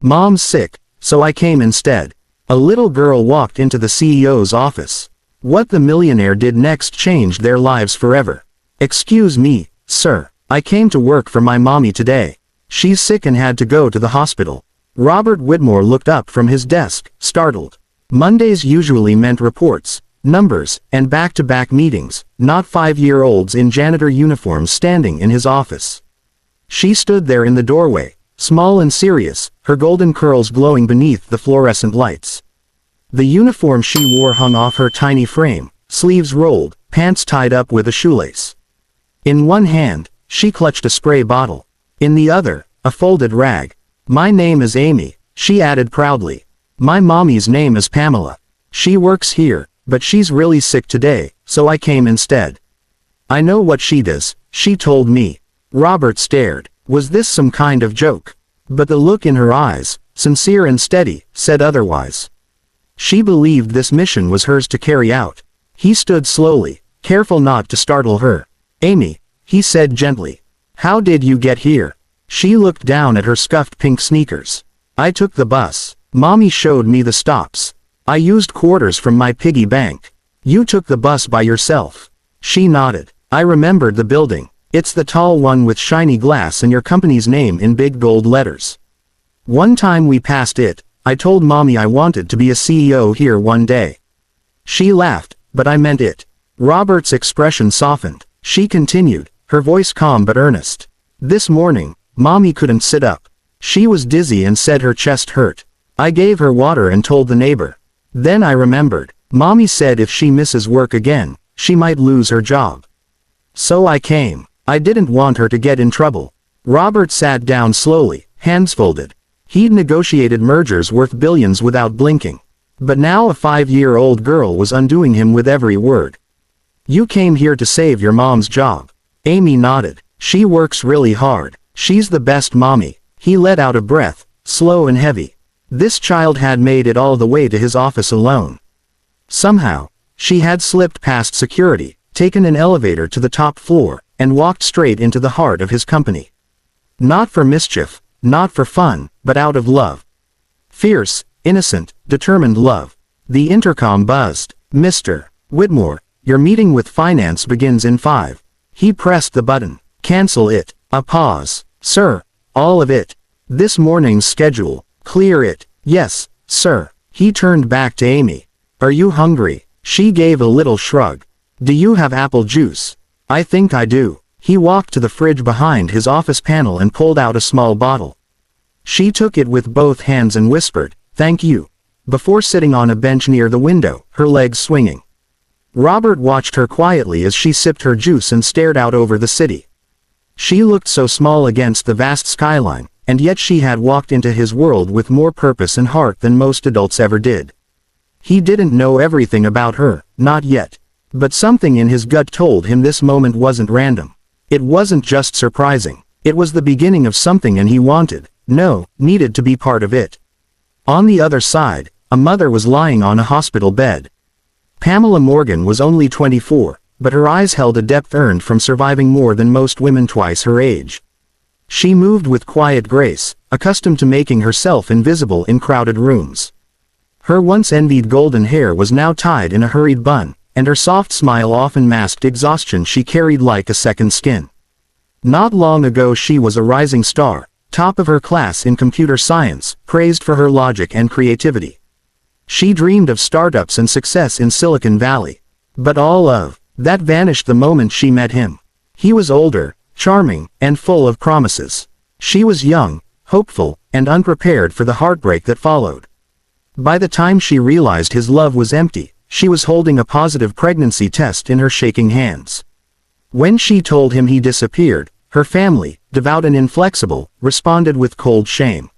Mom's sick, so I came instead. A little girl walked into the CEO's office. What the millionaire did next changed their lives forever. Excuse me, sir. I came to work for my mommy today. She's sick and had to go to the hospital. Robert Whitmore looked up from his desk, startled. Mondays usually meant reports, numbers, and back-to-back meetings, not 5-year-olds in janitor uniforms standing in his office. She stood there in the doorway, small and serious, her golden curls glowing beneath the fluorescent lights. The uniform she wore hung off her tiny frame, sleeves rolled, pants tied up with a shoelace. In one hand, she clutched a spray bottle. In the other, a folded rag. My name is Amy, she added proudly. My mommy's name is Pamela. She works here, but she's really sick today, so I came instead. I know what she does, she told me. Robert stared. Was this some kind of joke? But the look in her eyes, sincere and steady, said otherwise. She believed this mission was hers to carry out. He stood slowly, careful not to startle her. Amy, he said gently. How did you get here? She looked down at her scuffed pink sneakers. I took the bus. Mommy showed me the stops. I used quarters from my piggy bank. You took the bus by yourself. She nodded. I remembered the building. It's the tall one with shiny glass and your company's name in big gold letters. One time we passed it, I told Mommy I wanted to be a CEO here one day. She laughed, but I meant it. Robert's expression softened. She continued, her voice calm but earnest. This morning, Mommy couldn't sit up. She was dizzy and said her chest hurt. I gave her water and told the neighbor. Then I remembered. Mommy said if she misses work again, she might lose her job. So I came. I didn't want her to get in trouble. Robert sat down slowly, hands folded. He'd negotiated mergers worth billions without blinking. But now a 5-year-old girl was undoing him with every word. You came here to save your mom's job. Amy nodded. She works really hard. She's the best mommy. He let out a breath, slow and heavy. This child had made it all the way to his office alone. Somehow, she had slipped past security, taken an elevator to the top floor, and walked straight into the heart of his company. Not for mischief, not for fun, but out of love. Fierce, innocent, determined love. The intercom buzzed. Mr. Whitmore, your meeting with finance begins in 5. He pressed the button. Cancel it. A pause. Sir, all of it. This morning's schedule. Clear it. Yes, sir. He turned back to Amy. Are you hungry? She gave a little shrug. Do you have apple juice? I think I do. He walked to the fridge behind his office panel and pulled out a small bottle. She took it with both hands and whispered, "Thank you," before sitting on a bench near the window, her legs swinging. Robert watched her quietly as she sipped her juice and stared out over the city. She looked so small against the vast skyline, and yet she had walked into his world with more purpose and heart than most adults ever did. He didn't know everything about her, not yet. But something in his gut told him this moment wasn't random. It wasn't just surprising. It was the beginning of something, and he needed to be part of it. On the other side, a mother was lying on a hospital bed. Pamela Morgan was only 24, but her eyes held a depth earned from surviving more than most women twice her age. She moved with quiet grace, accustomed to making herself invisible in crowded rooms. Her once envied golden hair was now tied in a hurried bun, and her soft smile often masked exhaustion she carried like a second skin. Not long ago she was a rising star, top of her class in computer science, praised for her logic and creativity. She dreamed of startups and success in Silicon Valley. But all of that vanished the moment she met him. He was older, charming, and full of promises. She was young, hopeful, and unprepared for the heartbreak that followed. By the time she realized his love was empty, she was holding a positive pregnancy test in her shaking hands. When she told him he disappeared, her family, devout and inflexible, responded with cold shame.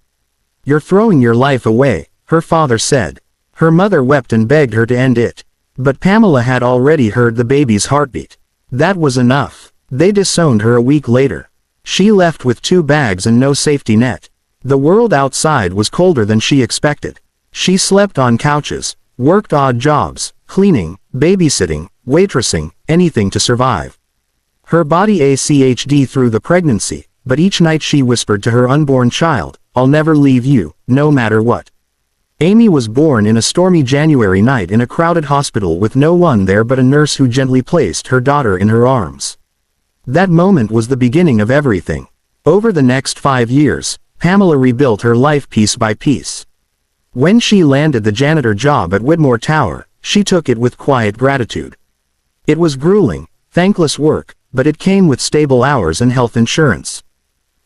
"You're throwing your life away," her father said. Her mother wept and begged her to end it. But Pamela had already heard the baby's heartbeat. That was enough. They disowned her a week later. She left with 2 bags and no safety net. The world outside was colder than she expected. She slept on couches, worked odd jobs, cleaning, babysitting, waitressing, anything to survive. Her body ached through the pregnancy, but each night she whispered to her unborn child, I'll never leave you, no matter what. Amy was born in a stormy January night in a crowded hospital with no one there but a nurse who gently placed her daughter in her arms. That moment was the beginning of everything. Over the next 5 years, Pamela rebuilt her life piece by piece. When she landed the janitor job at Widmore Tower, she took it with quiet gratitude. It was grueling, thankless work, but it came with stable hours and health insurance.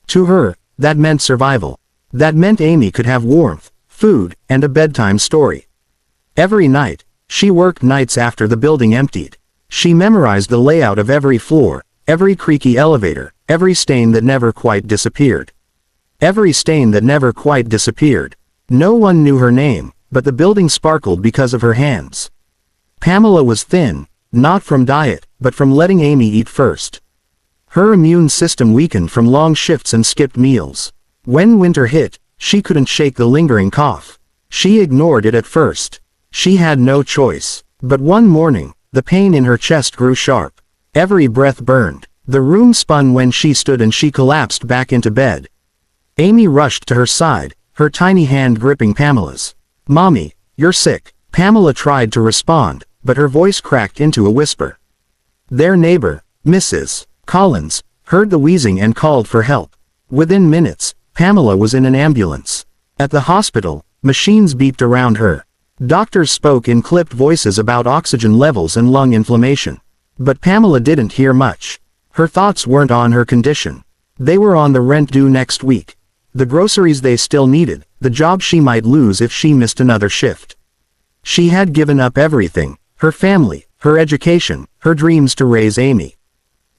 To her, that meant survival. That meant Amy could have warmth, food, and a bedtime story. Every night, she worked nights after the building emptied. She memorized the layout of every floor, every creaky elevator, every stain that never quite disappeared. Every stain that never quite disappeared. No one knew her name, but the building sparkled because of her hands. Pamela was thin, not from diet, but from letting Amy eat first. Her immune system weakened from long shifts and skipped meals. When winter hit, she couldn't shake the lingering cough. She ignored it at first. She had no choice. But one morning, the pain in her chest grew sharp. Every breath burned. The room spun when she stood and she collapsed back into bed. Amy rushed to her side, her tiny hand gripping Pamela's. "Mommy, you're sick." Pamela tried to respond, but her voice cracked into a whisper. Their neighbor, Mrs. Collins, heard the wheezing and called for help. Within minutes, Pamela was in an ambulance. At the hospital, machines beeped around her. Doctors spoke in clipped voices about oxygen levels and lung inflammation. But Pamela didn't hear much. Her thoughts weren't on her condition. They were on the rent due next week, the groceries they still needed, the job she might lose if she missed another shift. She had given up everything, her family, her education, her dreams to raise Amy.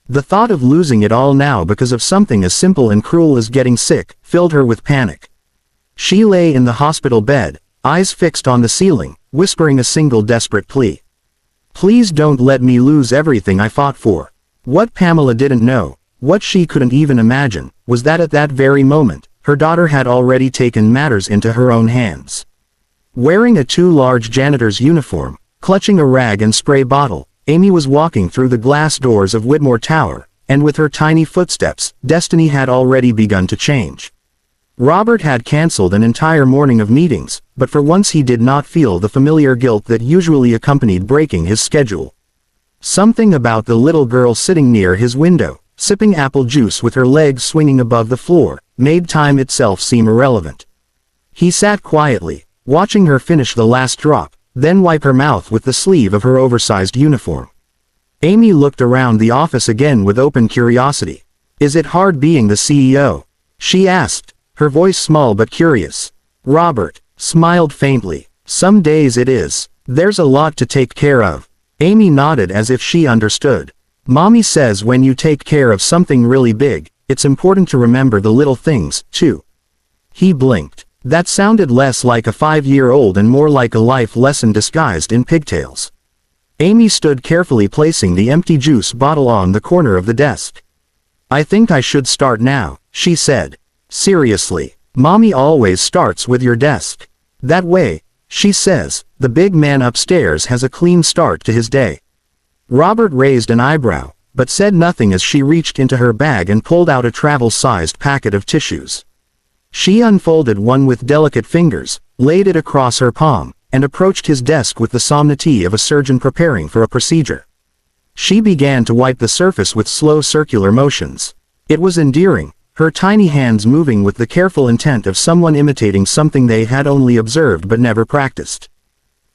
The thought of losing it all now because of something as simple and cruel as getting sick, filled her with panic. She lay in the hospital bed, eyes fixed on the ceiling, whispering a single desperate plea. "Please don't let me lose everything I fought for." What Pamela didn't know, what she couldn't even imagine, was that at that very moment, her daughter had already taken matters into her own hands. Wearing a too large janitor's uniform, clutching a rag and spray bottle, Amy was walking through the glass doors of Widmore Tower, and with her tiny footsteps, destiny had already begun to change. Robert had cancelled an entire morning of meetings, but for once he did not feel the familiar guilt that usually accompanied breaking his schedule. Something about the little girl sitting near his window, sipping apple juice with her legs swinging above the floor, made time itself seem irrelevant. He sat quietly, watching her finish the last drop, then wipe her mouth with the sleeve of her oversized uniform. Amy looked around the office again with open curiosity. "Is it hard being the CEO?" she asked, her voice small but curious. Robert smiled faintly. "Some days it is. There's a lot to take care of." Amy nodded as if she understood. "Mommy says when you take care of something really big, it's important to remember the little things, too." He blinked. That sounded less like a 5-year-old and more like a life lesson disguised in pigtails. Amy stood carefully placing the empty juice bottle on the corner of the desk. "I think I should start now," she said. "Seriously, Mommy always starts with your desk. That way, she says, the big man upstairs has a clean start to his day." Robert raised an eyebrow, but said nothing as she reached into her bag and pulled out a travel-sized packet of tissues. She unfolded one with delicate fingers, laid it across her palm, and approached his desk with the solemnity of a surgeon preparing for a procedure. She began to wipe the surface with slow circular motions. It was endearing, her tiny hands moving with the careful intent of someone imitating something they had only observed but never practiced.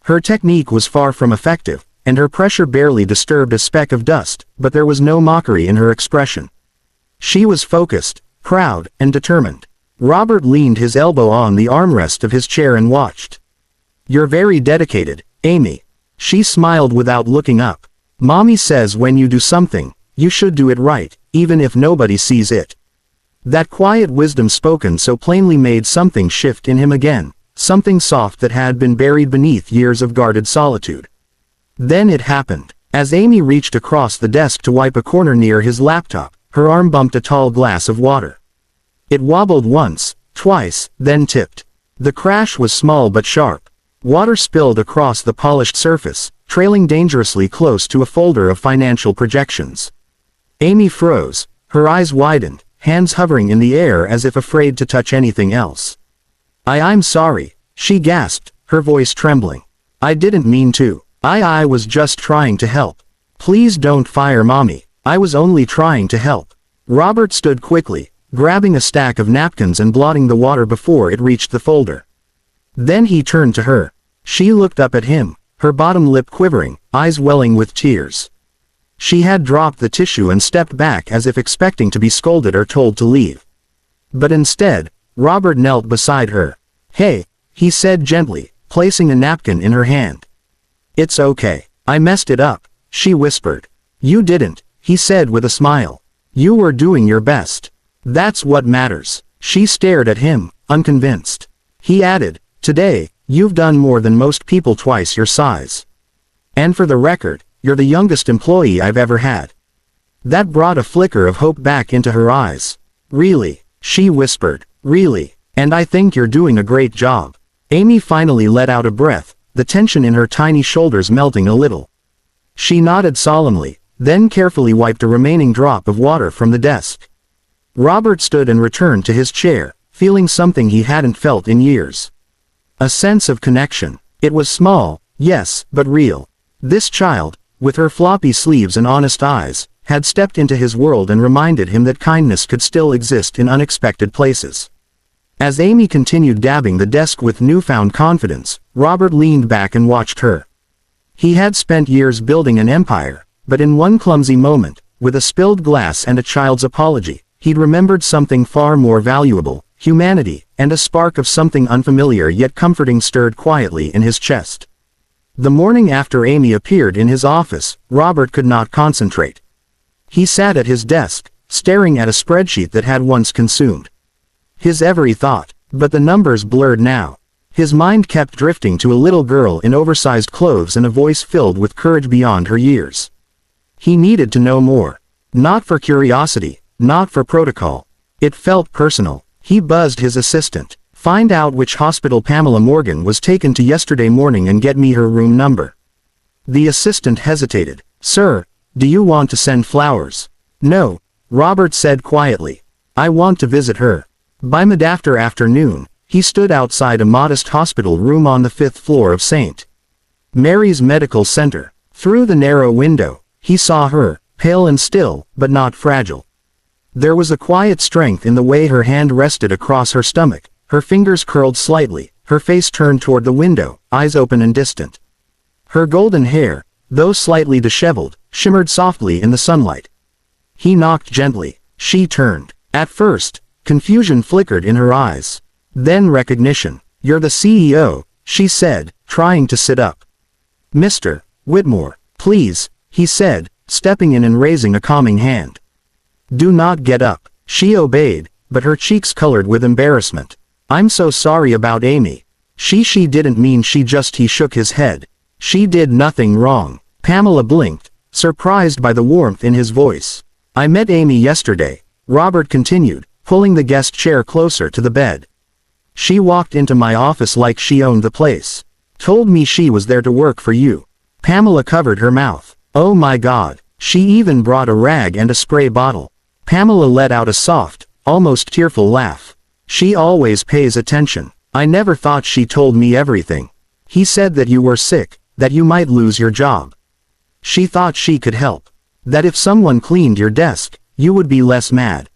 Her technique was far from effective, and her pressure barely disturbed a speck of dust, but there was no mockery in her expression. She was focused, proud, and determined. Robert leaned his elbow on the armrest of his chair and watched. "You're very dedicated, Amy." She smiled without looking up. "Mommy says when you do something, you should do it right, even if nobody sees it." That quiet wisdom spoken so plainly made something shift in him again, something soft that had been buried beneath years of guarded solitude. Then it happened. As Amy reached across the desk to wipe a corner near his laptop, her arm bumped a tall glass of water. It wobbled once, twice, then tipped. The crash was small but sharp. Water spilled across the polished surface, trailing dangerously close to a folder of financial projections. Amy froze, her eyes widened, hands hovering in the air as if afraid to touch anything else. I'm sorry, she gasped, her voice trembling. I didn't mean to. I was just trying to help. Please don't fire Mommy. I was only trying to help. Robert stood quickly, grabbing a stack of napkins and blotting the water before it reached the folder. Then he turned to her. She looked up at him, her bottom lip quivering, eyes welling with tears. She had dropped the tissue and stepped back as if expecting to be scolded or told to leave. But instead, Robert knelt beside her. Hey, he said gently, placing a napkin in her hand. It's okay. I messed it up, she whispered. You didn't, he said with a smile. You were doing your best. That's what matters. She stared at him, unconvinced. He added, today, you've done more than most people twice your size. And for the record, you're the youngest employee I've ever had. That brought a flicker of hope back into her eyes. Really, she whispered, really, and I think you're doing a great job. Amy finally let out a breath, the tension in her tiny shoulders melting a little. She nodded solemnly, then carefully wiped a remaining drop of water from the desk. Robert stood and returned to his chair, feeling something he hadn't felt in years. A sense of connection. It was small, yes, but real. This child, with her floppy sleeves and honest eyes, had stepped into his world and reminded him that kindness could still exist in unexpected places. As Amy continued dabbing the desk with newfound confidence, Robert leaned back and watched her. He had spent years building an empire, but in one clumsy moment, with a spilled glass and a child's apology, he'd remembered something far more valuable, humanity, and a spark of something unfamiliar yet comforting stirred quietly in his chest. The morning after Amy appeared in his office, Robert could not concentrate. He sat at his desk, staring at a spreadsheet that had once consumed his every thought, but the numbers blurred now. His mind kept drifting to a little girl in oversized clothes and a voice filled with courage beyond her years. He needed to know more. Not for curiosity, not for protocol. It felt personal. He buzzed his assistant. Find out which hospital Pamela Morgan was taken to yesterday morning and get me her room number. The assistant hesitated. Sir, do you want to send flowers? No, Robert said quietly. I want to visit her. By mid-afternoon, he stood outside a modest hospital room on the 5th floor of St. Mary's Medical Center. Through the narrow window, he saw her, pale and still, but not fragile. There was a quiet strength in the way her hand rested across her stomach, her fingers curled slightly, her face turned toward the window, eyes open and distant. Her golden hair, though slightly disheveled, shimmered softly in the sunlight. He knocked gently. She turned. At first, confusion flickered in her eyes. Then recognition. You're the CEO, she said, trying to sit up. Mr. Whitmore, please, he said, stepping in and raising a calming hand. Do not get up. She obeyed, but her cheeks colored with embarrassment. I'm so sorry about Amy. She didn't mean he shook his head. She did nothing wrong. Pamela blinked, surprised by the warmth in his voice. I met Amy yesterday, Robert continued, pulling the guest chair closer to the bed. She walked into my office like she owned the place. Told me she was there to work for you. Pamela covered her mouth. Oh my God. She even brought a rag and a spray bottle. Pamela let out a soft, almost tearful laugh. She always pays attention. I never thought she told me everything. He said that you were sick, that you might lose your job. She thought she could help. That if someone cleaned your desk, you would be less mad.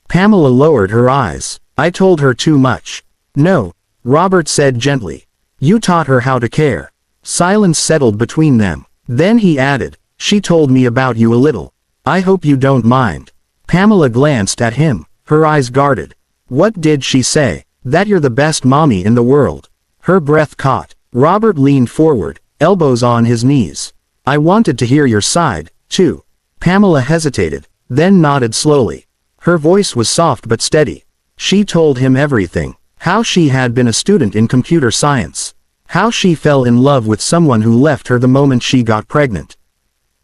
Pamela lowered her eyes. I told her too much. No, Robert said gently. You taught her how to care. Silence settled between them. Then he added, she told me about you a little. I hope you don't mind. Pamela glanced at him, her eyes guarded. What did she say? That you're the best mommy in the world. Her breath caught. Robert leaned forward, elbows on his knees. I wanted to hear your side, too. Pamela hesitated, then nodded slowly. Her voice was soft but steady. She told him everything. How she had been a student in computer science. How she fell in love with someone who left her the moment she got pregnant.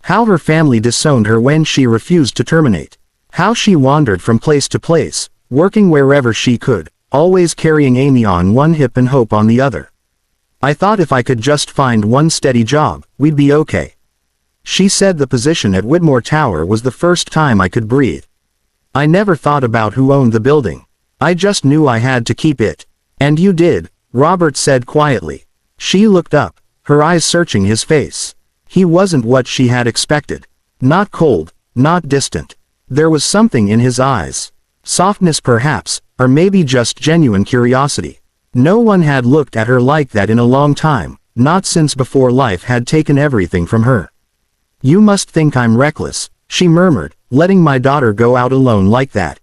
How her family disowned her when she refused to terminate. How she wandered from place to place, working wherever she could, always carrying Amy on one hip and hope on the other. I thought if I could just find one steady job, we'd be okay. She said the position at Whitmore Tower was the first time I could breathe. I never thought about who owned the building. I just knew I had to keep it. And you did, Robert said quietly. She looked up, her eyes searching his face. He wasn't what she had expected. Not cold, not distant. There was something in his eyes. Softness perhaps, or maybe just genuine curiosity. No one had looked at her like that in a long time, not since before life had taken everything from her. You must think I'm reckless, she murmured, letting my daughter go out alone like that.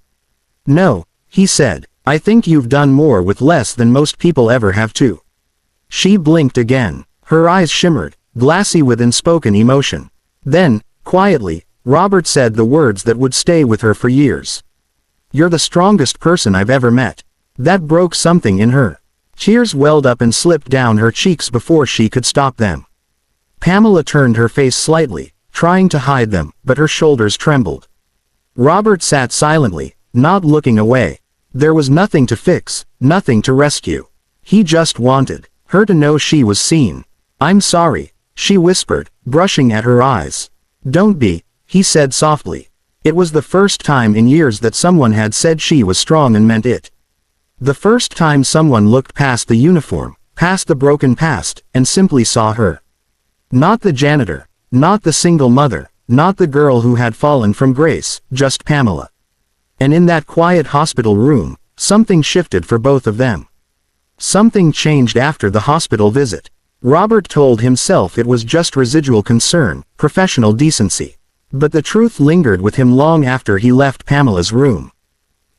No, he said, I think you've done more with less than most people ever have too. She blinked again. Her eyes shimmered, glassy with unspoken emotion. Then, quietly, Robert said the words that would stay with her for years. You're the strongest person I've ever met. That broke something in her. Tears welled up and slipped down her cheeks before she could stop them. Pamela turned her face slightly, trying to hide them, but her shoulders trembled. Robert sat silently, not looking away. There was nothing to fix, nothing to rescue. He just wanted her to know she was seen. I'm sorry, she whispered, brushing at her eyes. Don't be, he said softly. It was the first time in years that someone had said she was strong and meant it. The first time someone looked past the uniform, past the broken past, and simply saw her. Not the janitor, not the single mother, not the girl who had fallen from grace, just Pamela. And in that quiet hospital room, something shifted for both of them. Something changed after the hospital visit. Robert told himself it was just residual concern, professional decency. But the truth lingered with him long after he left Pamela's room.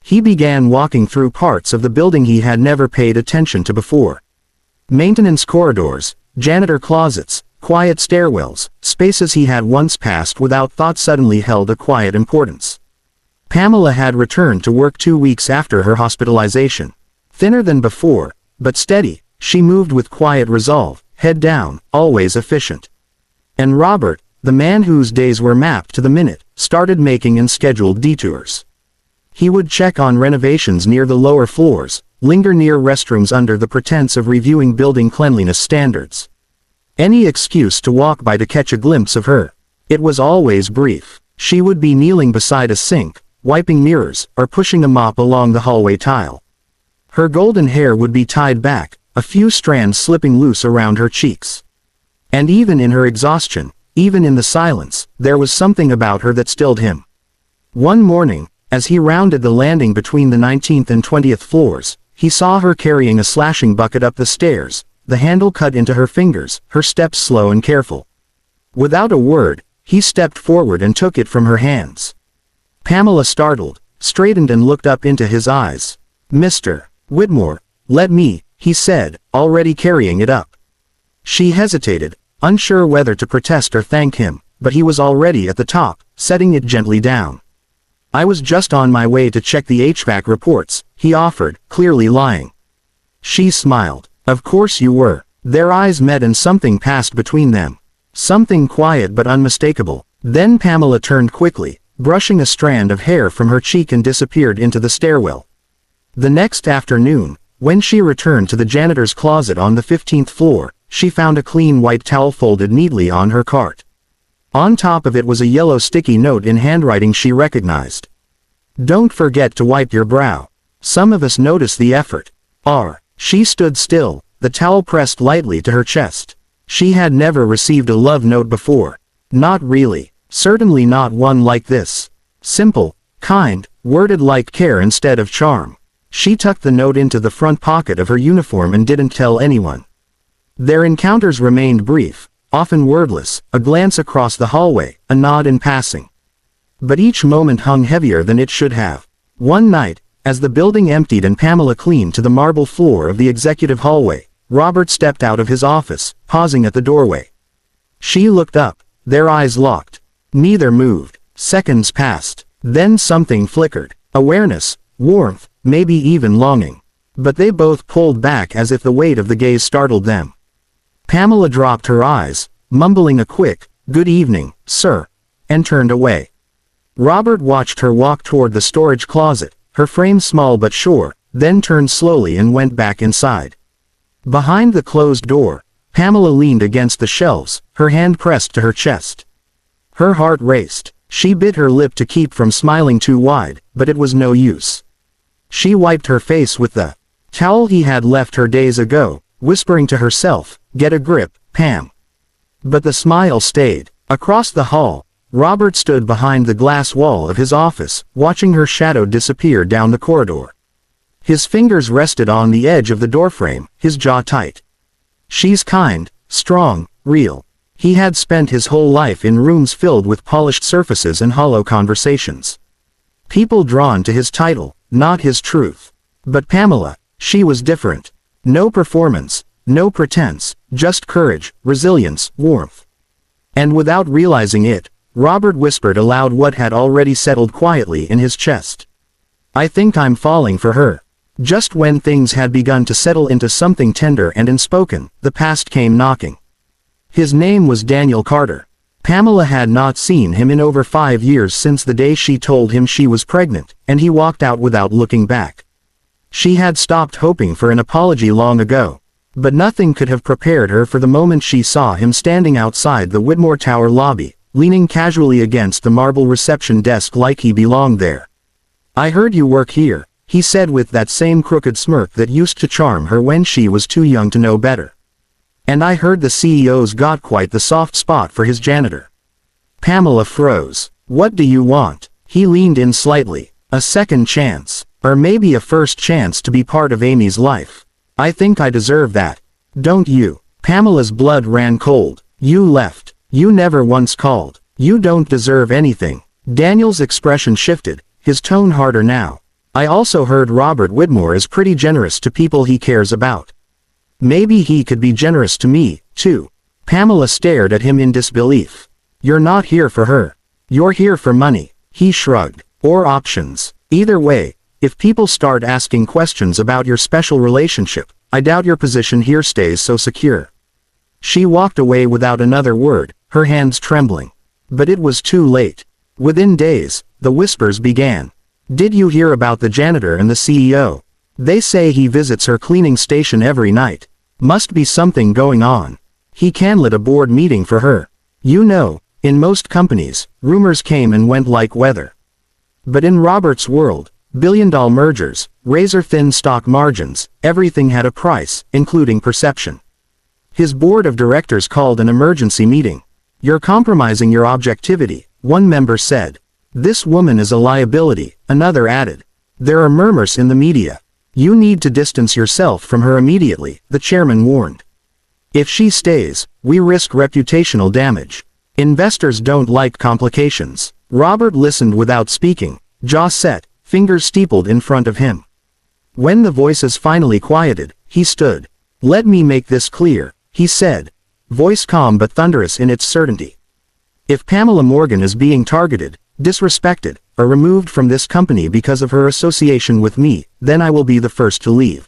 He began walking through parts of the building he had never paid attention to before. Maintenance corridors, janitor closets, quiet stairwells, spaces he had once passed without thought suddenly held a quiet importance. Pamela had returned to work 2 weeks after her hospitalization. Thinner than before, but steady, she moved with quiet resolve, head down, always efficient. And Robert, the man whose days were mapped to the minute, started making unscheduled detours. He would check on renovations near the lower floors, linger near restrooms under the pretense of reviewing building cleanliness standards. Any excuse to walk by to catch a glimpse of her. It was always brief. She would be kneeling beside a sink, wiping mirrors, or pushing a mop along the hallway tile. Her golden hair would be tied back, a few strands slipping loose around her cheeks. And even in her exhaustion, even in the silence, there was something about her that stilled him. One morning, as he rounded the landing between the 19th and 20th floors, he saw her carrying a slashing bucket up the stairs, the handle cut into her fingers, her steps slow and careful. Without a word, he stepped forward and took it from her hands. Pamela startled, straightened and looked up into his eyes. Mr. Whitmore, let me, he said, already carrying it up. She hesitated, unsure whether to protest or thank him, but he was already at the top, setting it gently down. I was just on my way to check the HVAC reports, he offered, clearly lying. She smiled. Of course you were. Their eyes met and something passed between them. Something quiet but unmistakable. Then Pamela turned quickly, brushing a strand of hair from her cheek and disappeared into the stairwell. The next afternoon, when she returned to the janitor's closet on the 15th floor, she found a clean white towel folded neatly on her cart. On top of it was a yellow sticky note in handwriting she recognized. Don't forget to wipe your brow. Some of us notice the effort. She stood still, the towel pressed lightly to her chest. She had never received a love note before. Not really. Certainly not one like this. Simple, kind, worded like care instead of charm. She tucked the note into the front pocket of her uniform and didn't tell anyone. Their encounters remained brief, often wordless, a glance across the hallway, a nod in passing. But each moment hung heavier than it should have. One night, as the building emptied and Pamela cleaned to the marble floor of the executive hallway, Robert stepped out of his office, pausing at the doorway. She looked up, their eyes locked. Neither moved. Seconds passed. Then something flickered. Awareness, warmth, maybe even longing. But they both pulled back as if the weight of the gaze startled them. Pamela dropped her eyes, mumbling a quick, "Good evening, sir," and turned away. Robert watched her walk toward the storage closet, her frame small but sure, then turned slowly and went back inside. Behind the closed door, Pamela leaned against the shelves, her hand pressed to her chest. Her heart raced. She bit her lip to keep from smiling too wide, but it was no use. She wiped her face with the Towel he had left her days ago, whispering to herself, "Get a grip, Pam." But the smile stayed. Across the hall, Robert stood behind the glass wall of his office, watching her shadow disappear down the corridor. His fingers rested on the edge of the doorframe, his jaw tight. She's kind, strong, real. He had spent his whole life in rooms filled with polished surfaces and hollow conversations. People drawn to his title, not his truth. But Pamela, she was different. No performance, no pretense, just courage, resilience, warmth. And without realizing it, Robert whispered aloud what had already settled quietly in his chest. "I think I'm falling for her." Just when things had begun to settle into something tender and unspoken, the past came knocking. His name was Daniel Carter. Pamela had not seen him in over 5 years since the day she told him she was pregnant, and he walked out without looking back. She had stopped hoping for an apology long ago. But nothing could have prepared her for the moment she saw him standing outside the Whitmore Tower lobby, leaning casually against the marble reception desk like he belonged there. "I heard you work here," he said with that same crooked smirk that used to charm her when she was too young to know better. "And I heard the CEO's got quite the soft spot for his janitor." Pamela froze. "What do you want?" He leaned in slightly. "A second chance. Or maybe a first chance to be part of Amy's life. I think I deserve that. Don't you?" Pamela's blood ran cold. "You left. You never once called. You don't deserve anything." Daniel's expression shifted, his tone harder now. "I also heard Robert Whitmore is pretty generous to people he cares about. Maybe he could be generous to me, too." Pamela stared at him in disbelief. "You're not here for her. You're here for money." He shrugged. "Or options. Either way, if people start asking questions about your special relationship, I doubt your position here stays so secure." She walked away without another word, her hands trembling. But it was too late. Within days, the whispers began. "Did you hear about the janitor and the CEO? They say he visits her cleaning station every night. Must be something going on. He canceled a board meeting for her. You know, in most companies, rumors came and went like weather. But in Robert's world, billion-dollar mergers, razor-thin stock margins, everything had a price, including perception. His board of directors called an emergency meeting. "You're compromising your objectivity," one member said. "This woman is a liability," another added. "There are murmurs in the media. You need to distance yourself from her immediately," the chairman warned. "If she stays, we risk reputational damage. Investors don't like complications." Robert listened without speaking, jaw set, fingers steepled in front of him. When the voices finally quieted, he stood. "Let me make this clear," he said, voice calm but thunderous in its certainty. "If Pamela Morgan is being targeted, disrespected, or removed from this company because of her association with me, then I will be the first to leave."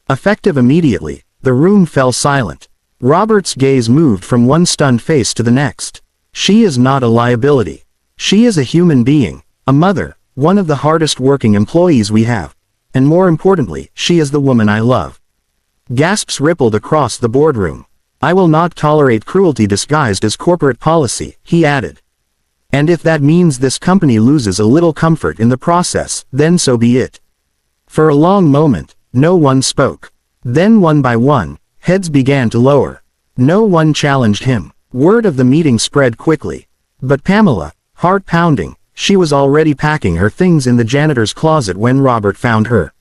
Effective immediately, the room fell silent. Robert's gaze moved from one stunned face to the next. "She is not a liability. She is a human being, a mother, one of the hardest working employees we have. And more importantly, she is the woman I love." Gasps rippled across the boardroom. "I will not tolerate cruelty disguised as corporate policy," he added. "And if that means this company loses a little comfort in the process, then so be it." For a long moment, no one spoke. Then one by one, heads began to lower. No one challenged him. Word of the meeting spread quickly. But Pamela, heart pounding, she was already packing her things in the janitor's closet when Robert found her.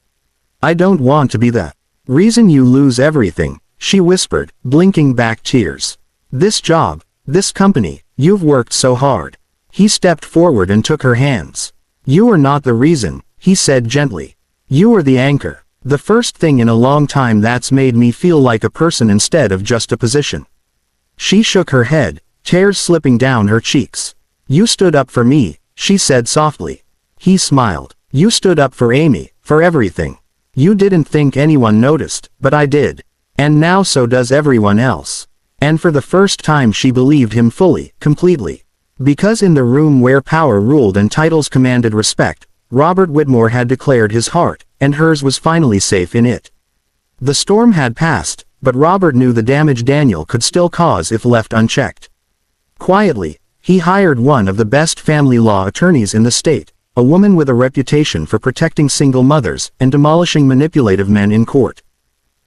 "I don't want to be the reason you lose everything," she whispered, blinking back tears. "This job, this company, you've worked so hard." He stepped forward and took her hands. "You are not the reason," he said gently. "You are the anchor. The first thing in a long time that's made me feel like a person instead of just a position." She shook her head, tears slipping down her cheeks. "You stood up for me," she said softly. He smiled. "You stood up for Amy, for everything. You didn't think anyone noticed, but I did. And now so does everyone else." And for the first time she believed him fully, completely. Because in the room where power ruled and titles commanded respect, Robert Whitmore had declared his heart, and hers was finally safe in it. The storm had passed, but Robert knew the damage Daniel could still cause if left unchecked. Quietly, he hired one of the best family law attorneys in the state, a woman with a reputation for protecting single mothers and demolishing manipulative men in court.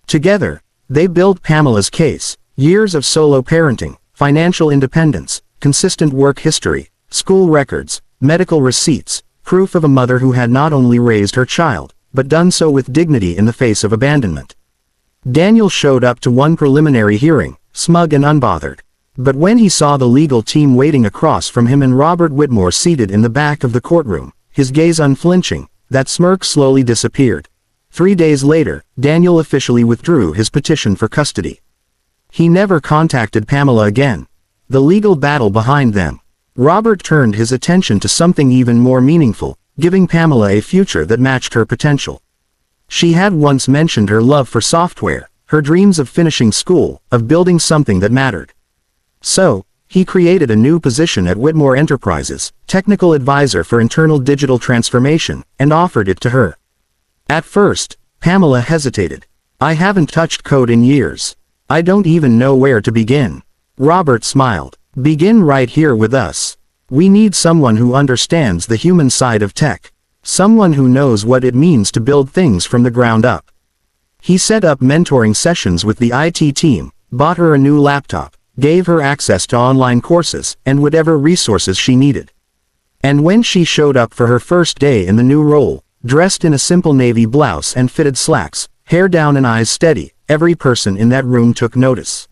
Together, they built Pamela's case: years of solo parenting, financial independence, consistent work history, school records, medical receipts, proof of a mother who had not only raised her child, but done so with dignity in the face of abandonment. Daniel showed up to one preliminary hearing, smug and unbothered. But when he saw the legal team waiting across from him and Robert Whitmore seated in the back of the courtroom, his gaze unflinching, that smirk slowly disappeared. 3 days later, Daniel officially withdrew his petition for custody. He never contacted Pamela again. The legal battle behind them. Robert turned his attention to something even more meaningful, giving Pamela a future that matched her potential. She had once mentioned her love for software, her dreams of finishing school, of building something that mattered. So, he created a new position at Whitmore Enterprises, technical advisor for internal digital transformation, and offered it to her. At first, Pamela hesitated. "I haven't touched code in years. I don't even know where to begin." Robert smiled. "Begin right here with us. We need someone who understands the human side of tech. Someone who knows what it means to build things from the ground up." He set up mentoring sessions with the IT team, bought her a new laptop, gave her access to online courses and whatever resources she needed. And when she showed up for her first day in the new role, dressed in a simple navy blouse and fitted slacks, hair down and eyes steady, every person in that room took notice.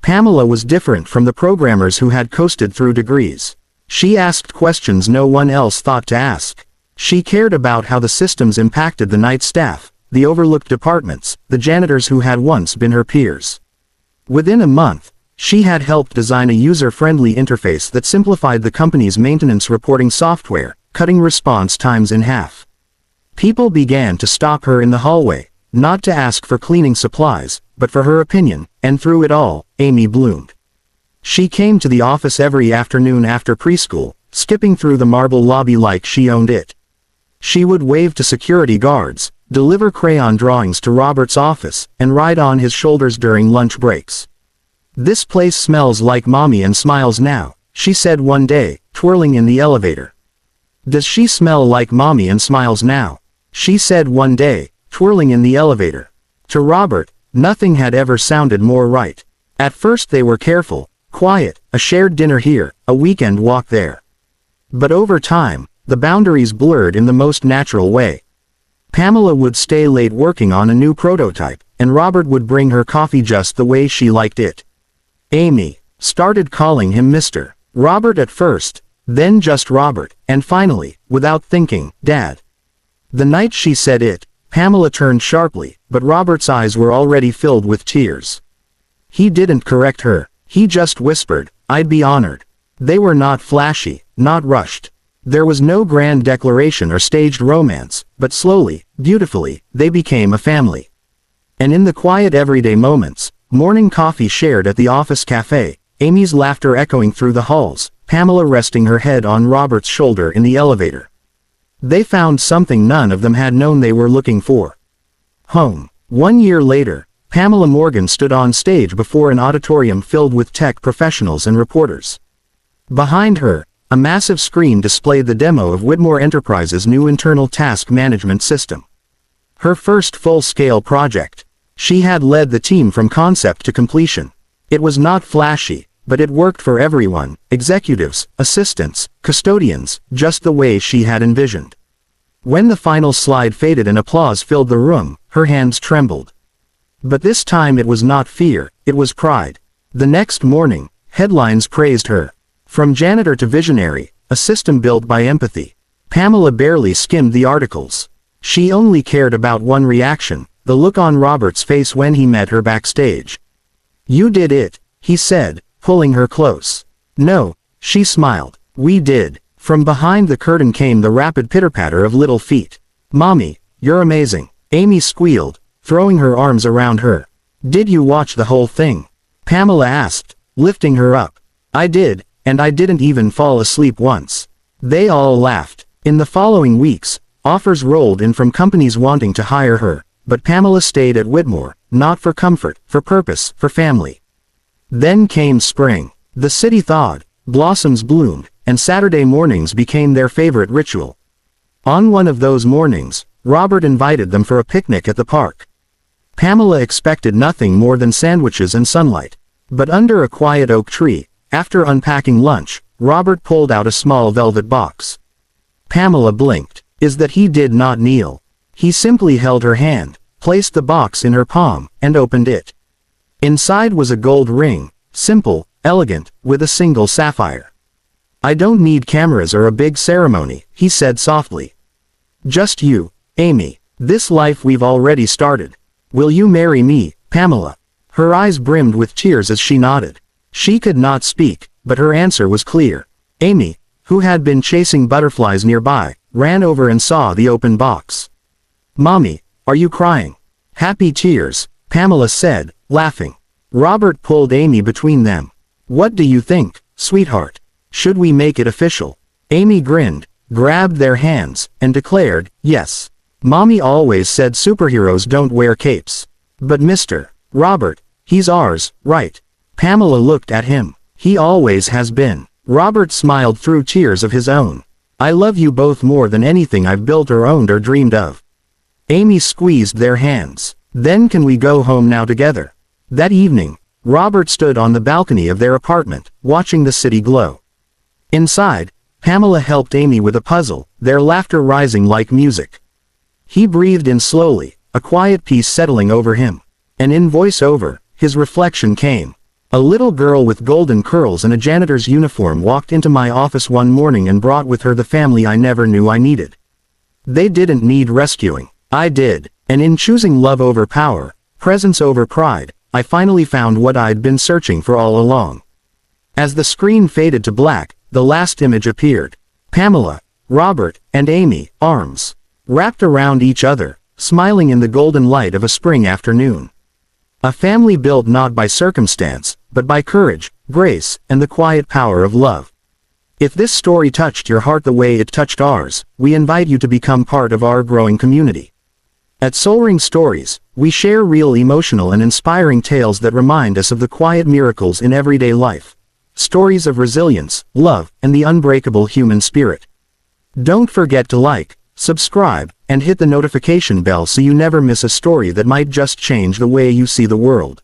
Pamela was different from the programmers who had coasted through degrees. She asked questions no one else thought to ask. She cared about how the systems impacted the night staff, the overlooked departments, the janitors who had once been her peers. Within a month, she had helped design a user-friendly interface that simplified the company's maintenance reporting software, cutting response times in half. People began to stop her in the hallway, not to ask for cleaning supplies, but for her opinion, and through it all, Amy bloomed. She came to the office every afternoon after preschool, skipping through the marble lobby like she owned it. She would wave to security guards, deliver crayon drawings to Robert's office, and ride on his shoulders during lunch breaks. "This place smells like mommy and smiles now," she said one day, twirling in the elevator. "Does she smell like mommy and smiles now?" she said one day, twirling in the elevator. To Robert, nothing had ever sounded more right. At first they were careful, quiet, a shared dinner here, a weekend walk there. But over time, the boundaries blurred in the most natural way. Pamela would stay late working on a new prototype, and Robert would bring her coffee just the way she liked it. Amy started calling him Mr. Robert at first, then just Robert, and finally, without thinking, Dad. The night she said it, Pamela turned sharply, but Robert's eyes were already filled with tears. He didn't correct her, he just whispered, "I'd be honored." They were not flashy, not rushed. There was no grand declaration or staged romance, but slowly, beautifully, they became a family. And in the quiet everyday moments, morning coffee shared at the office cafe, Amy's laughter echoing through the halls, Pamela resting her head on Robert's shoulder in the elevator. They found something none of them had known they were looking for. Home. 1 year later, Pamela Morgan stood on stage before an auditorium filled with tech professionals and reporters. Behind her, a massive screen displayed the demo of Whitmore Enterprises' new internal task management system. Her first full-scale project. She had led the team from concept to completion. It was not flashy, but it worked for everyone, executives, assistants, custodians, just the way she had envisioned. When the final slide faded and applause filled the room, her hands trembled. But this time it was not fear, it was pride. The next morning, headlines praised her. From janitor to visionary, a system built by empathy. Pamela barely skimmed the articles. She only cared about one reaction, the look on Robert's face when he met her backstage. "You did it," he said, pulling her close. "No," she smiled. "We did." From behind the curtain came the rapid pitter-patter of little feet. "Mommy, you're amazing," Amy squealed, throwing her arms around her. "Did you watch the whole thing?" Pamela asked, lifting her up. "I did, and I didn't even fall asleep once." They all laughed. In the following weeks, offers rolled in from companies wanting to hire her, but Pamela stayed at Whitmore, not for comfort, for purpose, for family. Then came spring. The city thawed, blossoms bloomed, and Saturday mornings became their favorite ritual. On one of those mornings, Robert invited them for a picnic at the park. Pamela expected nothing more than sandwiches and sunlight. But under a quiet oak tree, after unpacking lunch, Robert pulled out a small velvet box. Pamela blinked. Is that he did not kneel. He simply held her hand, placed the box in her palm, and opened it. Inside was a gold ring, simple, elegant, with a single sapphire. I don't need cameras or a big ceremony, he said softly. Just you, Amy. This life we've already started. Will you marry me, Pamela? Her eyes brimmed with tears as she nodded. She could not speak, but her answer was clear. Amy, who had been chasing butterflies nearby, ran over and saw the open box. Mommy, are you crying? Happy tears, Pamela said, laughing. Robert pulled Amy between them. What do you think, sweetheart? Should we make it official? Amy grinned, grabbed their hands, and declared, yes. Mommy always said superheroes don't wear capes. But Mr. Robert, he's ours, right? Pamela looked at him. He always has been. Robert smiled through tears of his own. I love you both more than anything I've built or owned or dreamed of. Amy squeezed their hands. Then can we go home now together? That evening, Robert stood on the balcony of their apartment, watching the city glow. Inside, Pamela helped Amy with a puzzle, their laughter rising like music. He breathed in slowly, a quiet peace settling over him. And in voice-over, his reflection came. A little girl with golden curls and a janitor's uniform walked into my office one morning and brought with her the family I never knew I needed. They didn't need rescuing. I did. And in choosing love over power, presence over pride, I finally found what I'd been searching for all along. As the screen faded to black, the last image appeared. Pamela, Robert, and Amy, arms wrapped around each other, smiling in the golden light of a spring afternoon. A family built not by circumstance, but by courage, grace, and the quiet power of love. If this story touched your heart the way it touched ours, we invite you to become part of our growing community. At Soulring Stories, we share real emotional and inspiring tales that remind us of the quiet miracles in everyday life. Stories of resilience, love, and the unbreakable human spirit. Don't forget to like, subscribe, and hit the notification bell so you never miss a story that might just change the way you see the world.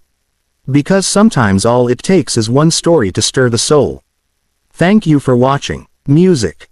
Because sometimes all it takes is one story to stir the soul. Thank you for watching. Music.